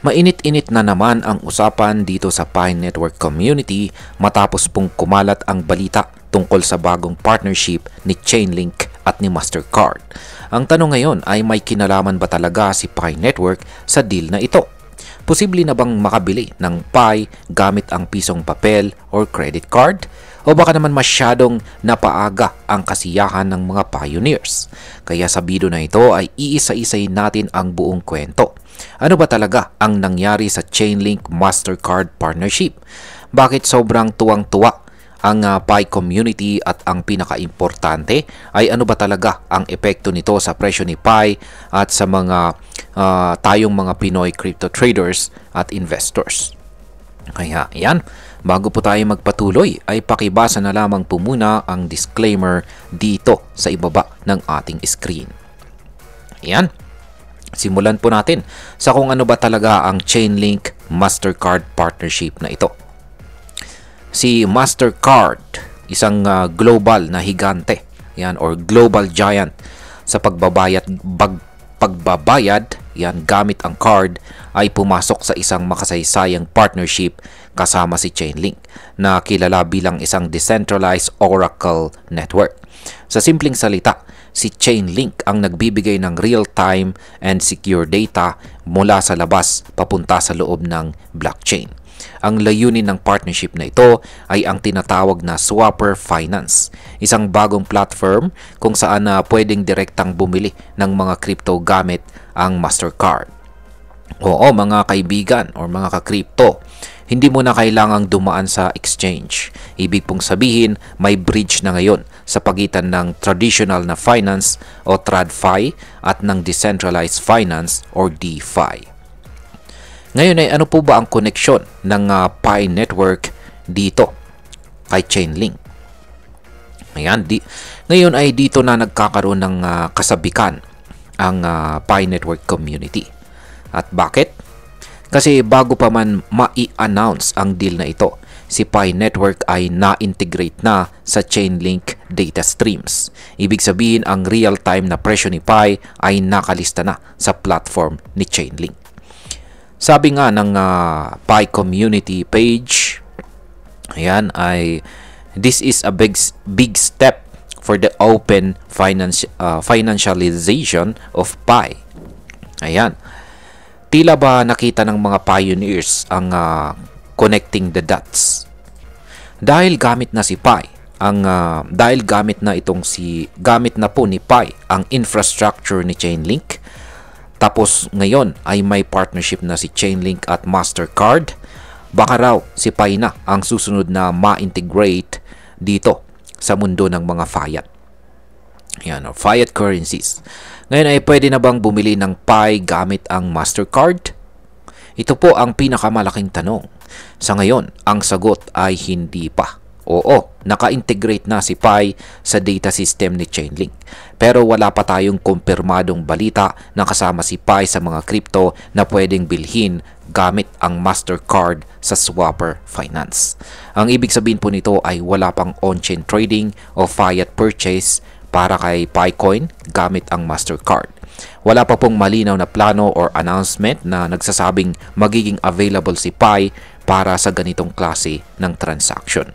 Mainit-init na naman ang usapan dito sa Pi Network community matapos pong kumalat ang balita tungkol sa bagong partnership ni Chainlink at ni Mastercard. Ang tanong ngayon ay may kinalaman ba talaga si Pi Network sa deal na ito? Posible na bang makabili ng Pi gamit ang pisong papel or credit card? O baka naman masyadong napaaga ang kasiyahan ng mga pioneers? Kaya sa video na ito ay iisa-isay natin ang buong kwento. Ano ba talaga ang nangyari sa Chainlink Mastercard partnership? Bakit sobrang tuwang-tuwa ang Pi community at ang pinaka-importante ay ano ba talaga ang epekto nito sa presyo ni Pi at sa mga tayong mga Pinoy crypto traders at investors? Kaya yan, bago po tayo magpatuloy ay pakibasa na lamang po muna ang disclaimer dito sa ibaba ng ating screen. Yan. Simulan po natin sa kung ano ba talaga ang Chainlink Mastercard partnership na ito. Si Mastercard, isang global na higante, yan, or global giant sa pagbabayad yan gamit ang card, ay pumasok sa isang makasaysayang partnership kasama si Chainlink na kilala bilang isang decentralized oracle network. Sa simpleng salita, si Chainlink ang nagbibigay ng real-time and secure data mula sa labas papunta sa loob ng blockchain. Ang layunin ng partnership na ito ay ang tinatawag na Swapper Finance, isang bagong platform kung saan pwedeng direktang bumili ng mga crypto gamit ang Mastercard. Oo mga kaibigan o mga ka-crypto, hindi mo na kailangang dumaan sa exchange. Ibig pong sabihin, may bridge na ngayon sa pagitan ng traditional na finance o TradFi at ng decentralized finance or DeFi. Ngayon ay ano po ba ang koneksyon ng Pi Network dito kay Chainlink? Ngayon ay dito na nagkakaroon ng kasabikan ang Pi Network community. At bakit? Kasi bago pa man mai-announce ang deal na ito, si Pi Network ay na-integrate na sa Chainlink data streams. Ibig sabihin ang real-time na presyo ni Pi ay nakalista na sa platform ni Chainlink. Sabi nga ng Pi community page, ayan, ay this is a big step for the open financialization of Pi. Ayan. Tila ba nakita ng mga pioneers ang connecting the dots? Dahil gamit na si Pi, gamit na po ni Pi ang infrastructure ni Chainlink. Tapos ngayon ay may partnership na si Chainlink at Mastercard. Baka raw si Pi na ang susunod na ma-integrate dito sa mundo ng mga fiat. Yan, fiat currencies. Ngayon ay pwede na bang bumili ng Pi gamit ang Mastercard? Ito po ang pinakamalaking tanong. Sa ngayon, ang sagot ay hindi pa. Oo, naka-integrate na si Pi sa data system ni Chainlink. Pero wala pa tayong kumpirmadong balita na kasama si Pi sa mga crypto na pwedeng bilhin gamit ang Mastercard sa Swapper Finance. Ang ibig sabihin po nito ay wala pang on-chain trading o fiat purchase para kay Picoin gamit ang Mastercard. Wala pa pong malinaw na plano or announcement na nagsasabing magiging available si Pi para sa ganitong klase ng transaction.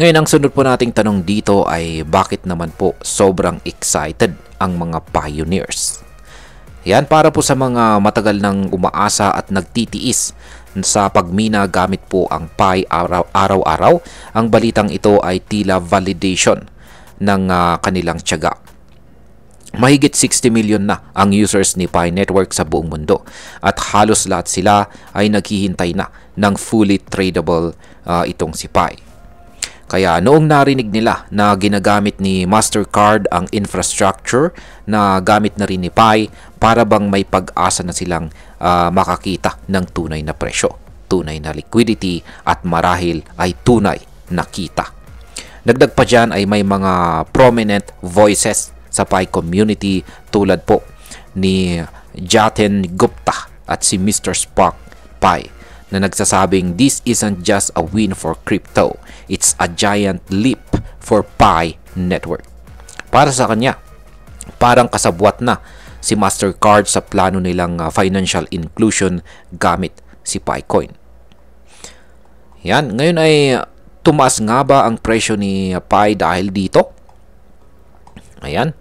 Ngayon, ang sunod po nating tanong dito ay bakit naman po sobrang excited ang mga pioneers? Yan, para po sa mga matagal nang umaasa at nagtitiis sa pagmina gamit po ang Pi araw-araw, ang balitang ito ay tila validation ng kanilang tiyaga. Mahigit 60 million na ang users ni Pi Network sa buong mundo at halos lahat sila ay naghihintay na ng fully tradable itong si Pi. Kaya noong narinig nila na ginagamit ni Mastercard ang infrastructure na gamit na rin ni Pi, para bang may pag-asa na silang makakita ng tunay na presyo, tunay na liquidity at marahil ay tunay na kita. Dagdag pa dyan ay may mga prominent voices sa Pi community tulad po ni Jatin Gupta at si Mr. Spock Pi na nagsasabing this isn't just a win for crypto, it's a giant leap for Pi Network. Para sa kanya, parang kasabwat na si Mastercard sa plano nilang financial inclusion gamit si PiCoin. Yan, ngayon ay tumaas nga ba ang presyo ni Pi dahil dito? Ayan.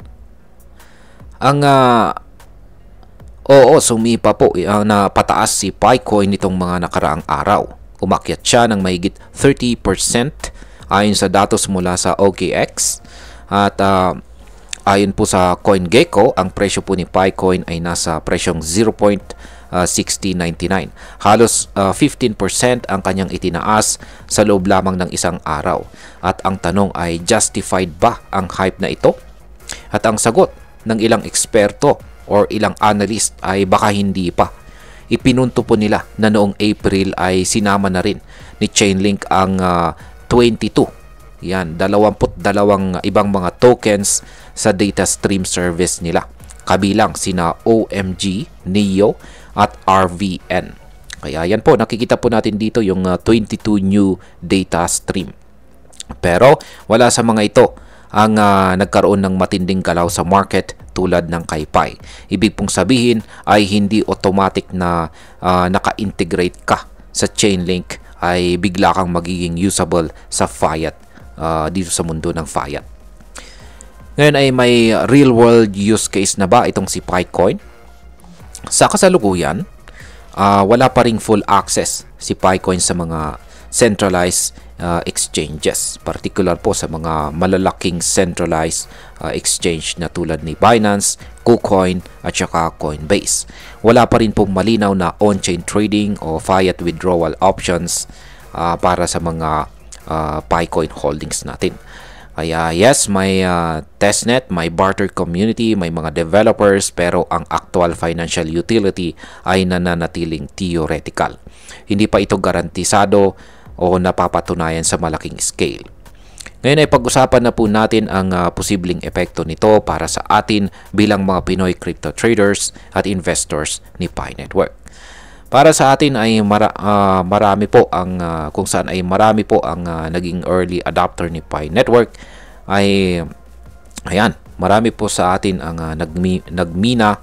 Sumipa po na pataas si PiCoin nitong mga nakaraang araw. Umakyat siya ng mahigit 30% ayon sa datos mula sa OKX. At ayon po sa CoinGecko, ang presyo po ni PiCoin ay nasa presyong 0.6099. Halos 15% ang kanyang itinaas sa loob lamang ng isang araw. At ang tanong ay, justified ba ang hype na ito? At ang sagot ng ilang eksperto or ilang analyst ay baka hindi pa. Ipinunto po nila na noong April ay sinama na rin ni Chainlink ang 22. Yan, 22 ibang mga tokens sa data stream service nila. Kabilang sina OMG, NEO at RVN. Kaya yan po, nakikita po natin dito yung 22 new data stream. Pero wala sa mga ito ang nagkaroon ng matinding galaw sa market tulad ng kay Pi. Ibig pong sabihin ay hindi automatic na naka-integrate ka sa Chainlink ay bigla kang magiging usable sa fiat dito sa mundo ng fiat. Ngayon ay may real world use case na ba itong si PiCoin? Sa kasalukuyan, wala pa ring full access si PiCoin sa mga centralized exchanges, particular po sa mga malalaking centralized exchange na tulad ni Binance, KuCoin at saka Coinbase. Wala pa rin pong malinaw na on-chain trading o fiat withdrawal options para sa mga PiCoin holdings natin. Kaya yes, may testnet, may barter community, may mga developers, pero ang actual financial utility ay nananatiling theoretical. Hindi pa ito garantisado o napapatunayan sa malaking scale. Ngayon ay pag-usapan na po natin ang posibleng epekto nito para sa atin bilang mga Pinoy crypto traders at investors ni Pi Network. Para sa atin ay marami po ang kung saan ay marami po ang naging early adopter ni Pi Network ay ayan, marami po sa atin ang nagmina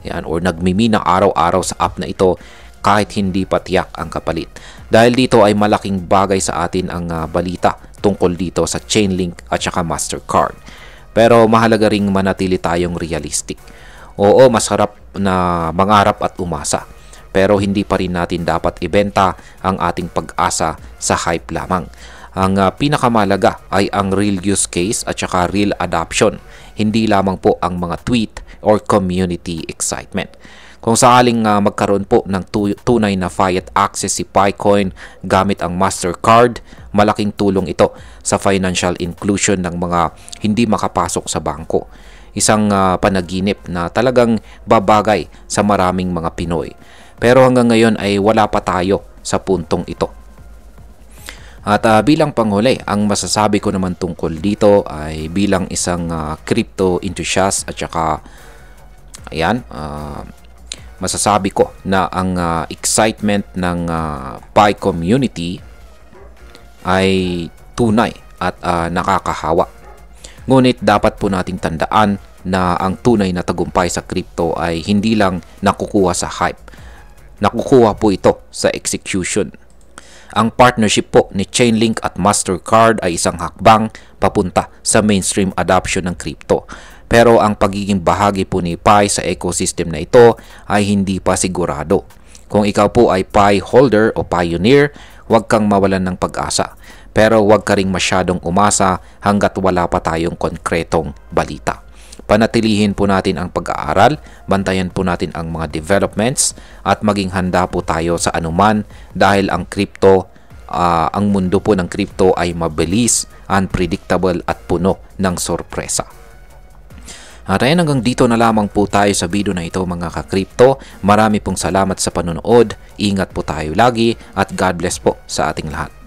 yan or nagmimina araw-araw sa app na ito kahit hindi pa tiyak ang kapalit. Dahil dito ay malaking bagay sa atin ang balita tungkol dito sa Chainlink at saka Mastercard. Pero mahalaga ring manatili tayong realistic. Oo, masarap na mangarap at umasa. Pero hindi pa rin natin dapat ibenta ang ating pag-asa sa hype lamang. Ang pinakamalaga ay ang real use case at saka real adoption. Hindi lamang po ang mga tweet or community excitement. Kung sakaling magkaroon po ng tunay na fiat access si PiCoin gamit ang Mastercard, malaking tulong ito sa financial inclusion ng mga hindi makapasok sa bangko. Isang panaginip na talagang babagay sa maraming mga Pinoy. Pero hanggang ngayon ay wala pa tayo sa puntong ito. At bilang panghuli, ang masasabi ko naman tungkol dito ay bilang isang crypto enthusiast at saka ayan, masasabi ko na ang excitement ng Pi community ay tunay at nakakahawa. Ngunit dapat po nating tandaan na ang tunay na tagumpay sa crypto ay hindi lang nakukuha sa hype. Nakukuha po ito sa execution. Ang partnership po ni Chainlink at Mastercard ay isang hakbang papunta sa mainstream adoption ng crypto. Pero ang pagiging bahagi po ni Pi sa ecosystem na ito ay hindi pa sigurado. Kung ikaw po ay Pi holder o pioneer, huwag kang mawalan ng pag-asa. Pero huwag ka ring masyadong umasa hanggat wala pa tayong konkretong balita. Panatilihin po natin ang pag-aaral, bantayan po natin ang mga developments at maging handa po tayo sa anuman dahil ang mundo po ng crypto ay mabilis, unpredictable at puno ng sorpresa. At ayan, hanggang dito na lamang po tayo sa video na ito mga ka-crypto. Marami pong salamat sa panonood, ingat po tayo lagi at God bless po sa ating lahat.